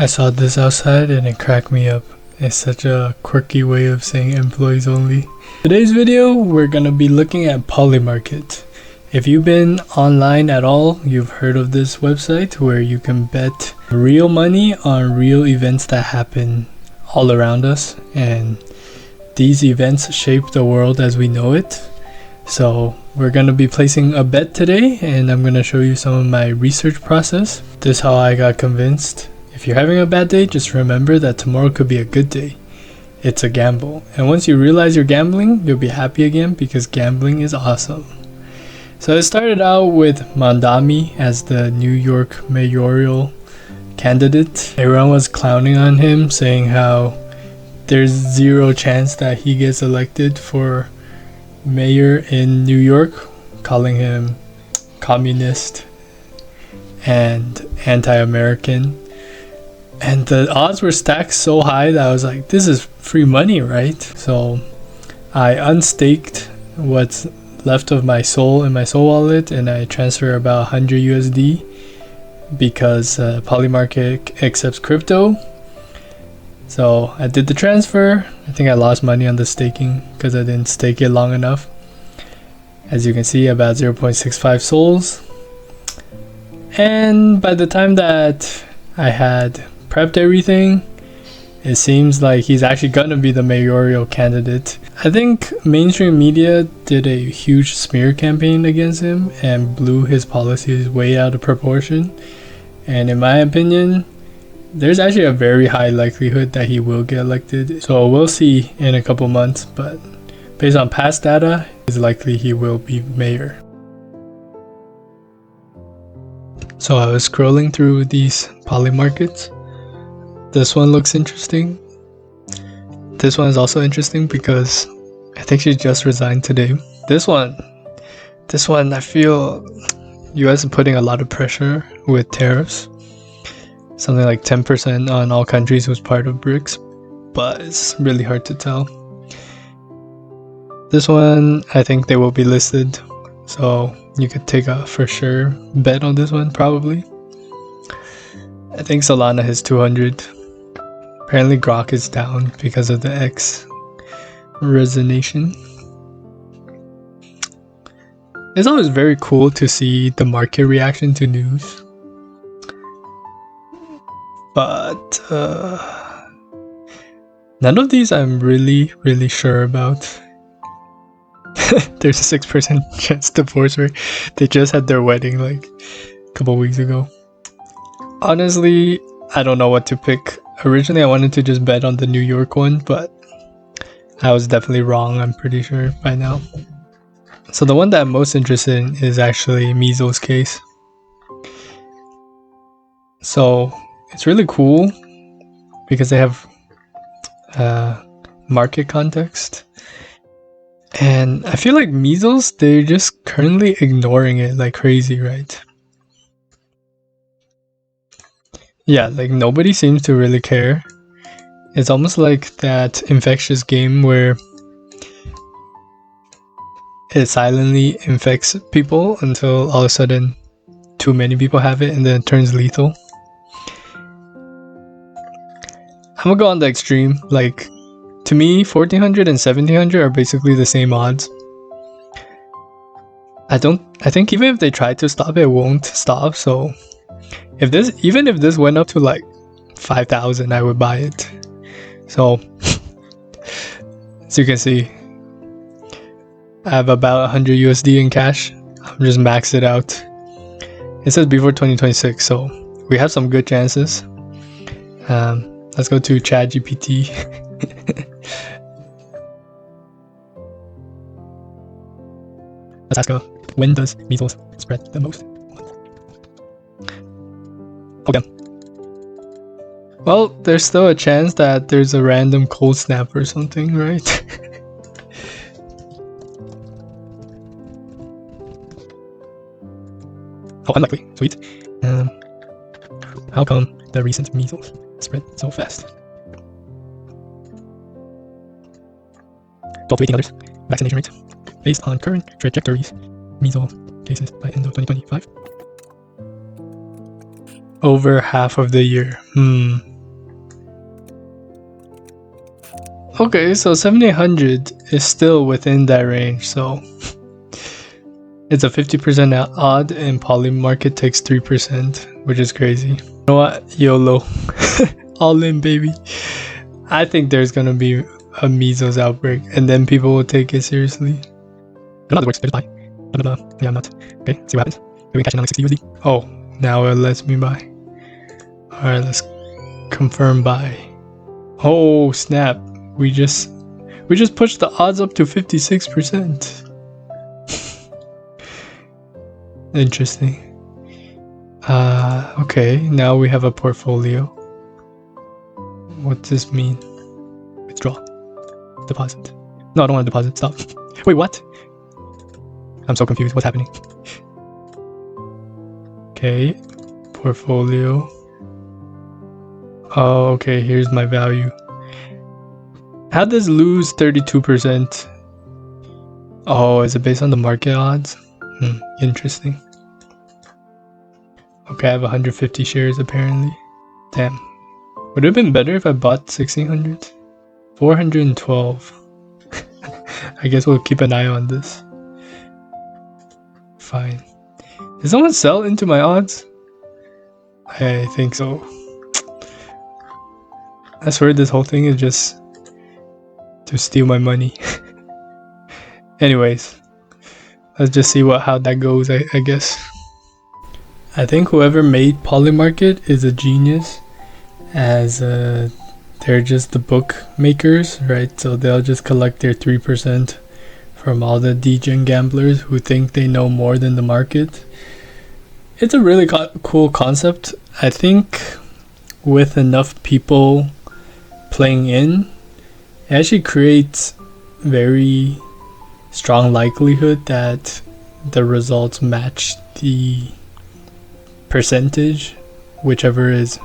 I saw this outside and it cracked me up. It's such a quirky way of saying employees only. Today's video, we're gonna be looking at Polymarket. If you've been online at all, you've heard of this website where you can bet real money on real events that happen all around us, and these events shape the world as we know it. So we're gonna be placing a bet today, and I'm gonna show you some of my research process. This is how I got convinced. If you're having a bad day, just remember that tomorrow could be a good day. It's a gamble, and once you realize you're gambling, you'll be happy again because gambling is awesome. So it started out with Mandami as the New York mayoral candidate. Everyone was clowning on him, saying how there's zero chance that he gets elected for mayor in New York, calling him communist and anti-American. And the odds were stacked so high that I was like, this is free money, right? So I unstaked what's left of my soul in my soul wallet, and I transfer about 100 USD because Polymarket accepts crypto. So I did the transfer. I think I lost money on the staking because I didn't stake it long enough. As you can see, about 0.65 souls. And by the time that I had prepped everything, it seems like he's actually gonna be the mayoral candidate. I think mainstream media did a huge smear campaign against him and blew his policies way out of proportion. And in my opinion, there's actually a very high likelihood that he will get elected. So we'll see in a couple months, but based on past data, it's likely he will be mayor. So I was scrolling through these Polymarkets. This one looks interesting. This one is also interesting because I think she just resigned today. This one, I feel US is putting a lot of pressure with tariffs. Something like 10% on all countries who's part of BRICS, but it's really hard to tell. This one, I think they will be listed, so you could take a for sure bet on this one probably. I think Solana has 200. Apparently Grok is down because of the X resonation. It's always very cool to see the market reaction to news. But none of these I'm really sure about. There's a 6% chance divorce rate. They just had their wedding like a couple weeks ago. Honestly, I don't know what to pick. Originally I wanted to just bet on the New York one, but I was definitely wrong, I'm pretty sure by now. So the one that I'm most interested in is actually Measles case. So it's really cool because they have market context. And I feel like measles, they're just currently ignoring it like crazy, right? Yeah, like nobody seems to really care. It's almost like that infectious game where it silently infects people until all of a sudden too many people have it and then it turns lethal. I'm gonna go on the extreme. Like, to me, 1400 and 1700 are basically the same odds. I think even if they try to stop it, won't stop. So even if this went up to like 5,000, I would buy it. So as you can see, I have about 100 USD in cash. I'm just maxed it out. It says before 2026, so we have some good chances. Let's go to ChatGPT. Let's ask her, when does measles spread the most? Okay. Well, there's still a chance that there's a random cold snap or something, right? Oh, unlikely. Sweet. How come the recent measles spread so fast? 12 to 18 others. Vaccination rate. Based on current trajectories, measles cases by end of 2025. Over half of the year. Okay, so 7800 is still within that range, so it's a 50% odd, and Polymarket takes 3%, which is crazy. You know what? YOLO. All in, baby. I think there's gonna be a measles outbreak, and then people will take it seriously. I don't know how this works. I just buy. Yeah, I'm not. Okay, see what happens. We can cash in on like 60 USD. Oh, now it lets me buy. Alright, let's confirm buy. Oh, snap. We just pushed the odds up to 56%. Interesting. Okay, now we have a portfolio. What's this mean? Withdraw. Deposit. No, I don't want to deposit. Stop. Wait, what? I'm so confused. What's happening? Okay. Portfolio. Oh, okay. Here's my value. How does lose 32%? Oh, is it based on the market odds? Interesting. Okay, I have 150 shares apparently. Damn. Would it have been better if I bought 1600? 412. I guess we'll keep an eye on this. Fine. Did someone sell into my odds? I think so. I swear this whole thing is just to steal my money. Anyways, let's just see how that goes, I guess. I think whoever made Polymarket is a genius, as they're just the bookmakers, right? So they'll just collect their 3% from all the degen gamblers who think they know more than the market. It's a really cool concept. I think with enough people playing in, it actually creates very strong likelihood that the results match the percentage, whichever is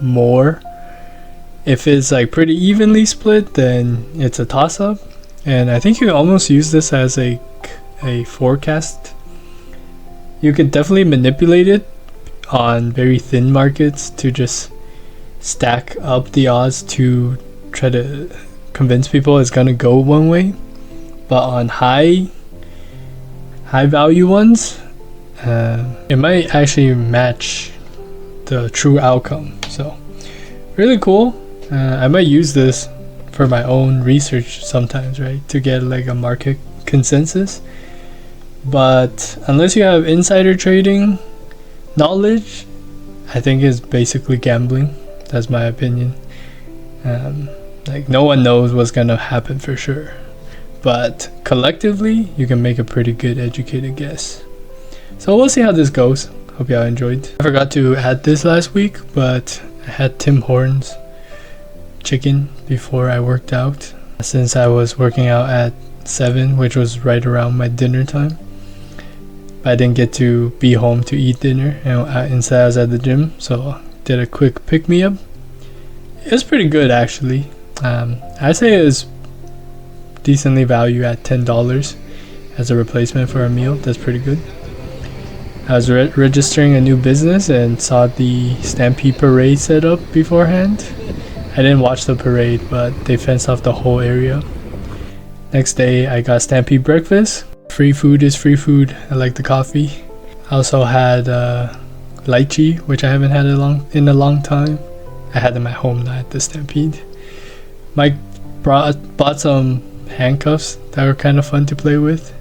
more. If it's like pretty evenly split, then it's a toss-up, and I think you can almost use this as a forecast. You can definitely manipulate it on very thin markets to just stack up the odds to try to convince people it's gonna go one way, but on high value ones, it might actually match the true outcome. So really cool. I might use this for my own research sometimes, right, to get like a market consensus. But unless you have insider trading knowledge, I think it's basically gambling. That's my opinion. Like no one knows what's gonna happen for sure, but collectively you can make a pretty good educated guess. So we'll see how this goes. Hope y'all enjoyed. I forgot to add this last week, but I had Tim Hortons chicken before I worked out, since I was working out at 7, which was right around my dinner time. I didn't get to be home to eat dinner, and instead I was at the gym, so did a quick pick-me-up. It was pretty good actually. I'd say it was decently valued at $10 as a replacement for a meal. That's pretty good. I was registering a new business and saw the Stampede parade set up beforehand. I didn't watch the parade, but they fenced off the whole area. Next day I got Stampede breakfast. Free food is free food. I like the coffee. I also had lychee, which I haven't had in a long time. I had them at home, not at the Stampede. Mike bought some handcuffs that were kind of fun to play with.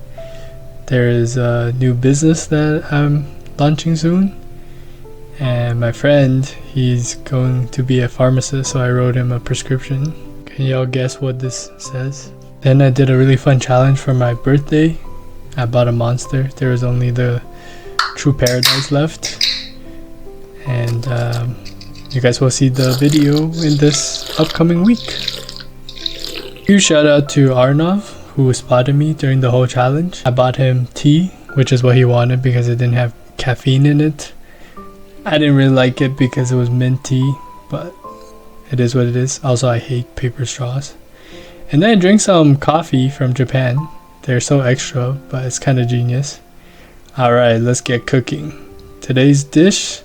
There is a new business that I'm launching soon, and my friend, he's going to be a pharmacist, so I wrote him a prescription. Can y'all guess what this says? Then I did a really fun challenge for my birthday. I bought a monster. There was only the True Paradise left, and you guys will see the video in this upcoming week. Huge shout out to Arnav, who spotted me during the whole challenge. I bought him tea, which is what he wanted because it didn't have caffeine in it. I didn't really like it because it was mint tea, but it is what it is. Also, I hate paper straws. And then I drank some coffee from Japan. They're so extra, but it's kind of genius. Alright, let's get cooking. Today's dish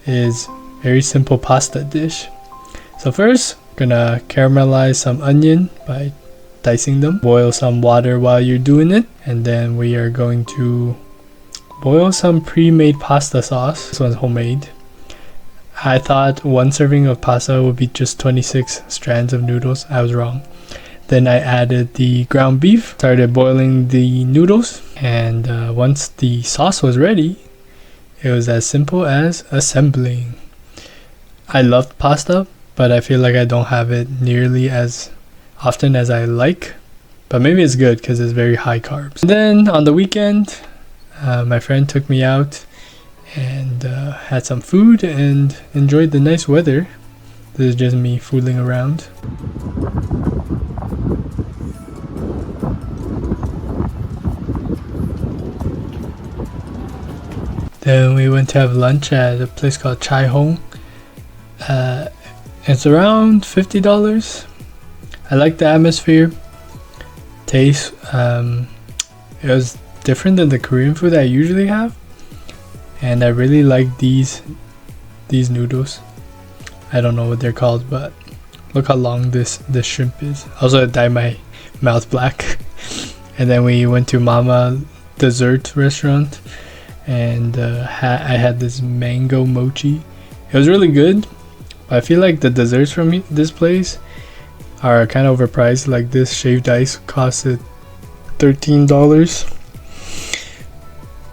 is very simple pasta dish. So first, Gonna caramelize some onion by dicing them. Boil some water while you're doing it. And then we are going to boil some pre-made pasta sauce. This one's homemade. I thought one serving of pasta would be just 26 strands of noodles. I was wrong. Then I added the ground beef, started boiling the noodles, and once the sauce was ready, it was as simple as assembling. I love pasta, but I feel like I don't have it nearly as often as I like. But maybe it's good because it's very high carbs. And then on the weekend, my friend took me out and had some food and enjoyed the nice weather. This is just me fooling around. Then we went to have lunch at a place called Chai Hong. It's around $50. I like the atmosphere. Taste, it was different than the Korean food that I usually have. And I really like these noodles. I don't know what they're called, but look how long this shrimp is. Also, I dyed my mouth black. And then we went to Mama Dessert Restaurant, and I had this mango mochi. It was really good, but I feel like the desserts from this place are kind of overpriced. Like this shaved ice costed $13,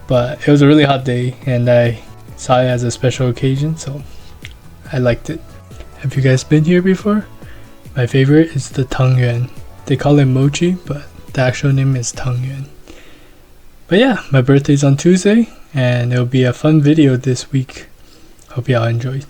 but it was a really hot day and I saw it as a special occasion, so I liked it. Have you guys been here before? My favorite is the tangyuan. They call it mochi, but the actual name is tangyuan. But yeah, my birthday's on Tuesday, and it'll be a fun video this week. Hope y'all enjoy.